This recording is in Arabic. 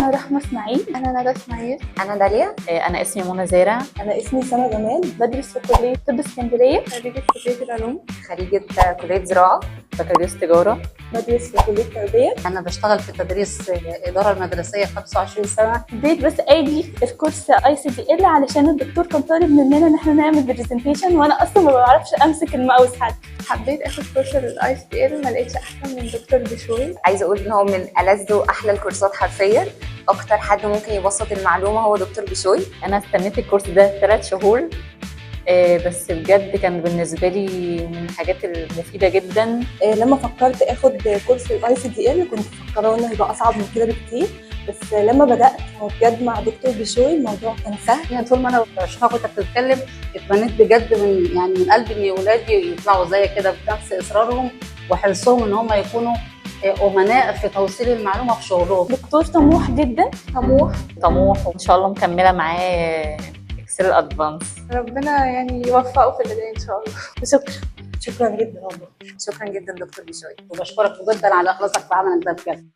أنا رحمة إسماعيل. أنا ندى إسماعيل. أنا داليا. أنا اسمي منى زارع. أنا اسمي سما جمال. بدرس في كلية طب اسكندرية. خريجة كلية العلوم. خريجة كلية زراعة. بكالوريوس تجارة. بدرس في كلية تربية. أنا بشتغل في تدريس إدارة المدرسية 25 سنة. بديت بس آجي الكورس ICDL علشان الدكتور كان طالب مننا إن احنا نعمل برزنتيشن، وأنا أصلا ما بعرفش أمسك الماوس حتى. حبيت آخد كورس ICDL، ما لقيتش أحسن من دكتور بشوي. عايزة أقول إن هو من ألذ وأحلى الكورسات حرفيا. أكتر حد ممكن يبسط المعلومة هو دكتور بشوي. أنا استنيت الكورس ده 3 شهور، بس بجد كان بالنسبة لي من الحاجات المفيدة جدا. لما فكرت اخد كورس ICDL كنت مفكرة انه هيبقى اصعب من كده بكتير، بس لما بدأت بجد مع دكتور بشوي الموضوع كان سهل. يعني طول ما أنا بشوفها كنت بتتكلم اتمنيت بجد من قلبي إن ولادي يطلعوا زي كده بنفس إصرارهم وحرصهم إن هم يكونوا أمناء في توصيل المعلومة في شغلهم. دكتور طموح جدا. طموح وإن شاء الله مكملة معاه اكسل ادفانس. ربنا يعني يوفقه في اللي جاي إن شاء الله. شكرا جدا والله. شكرا جدا دكتور بشوي. وبشكرك جدا على إخلاصك في عملك ده بجد.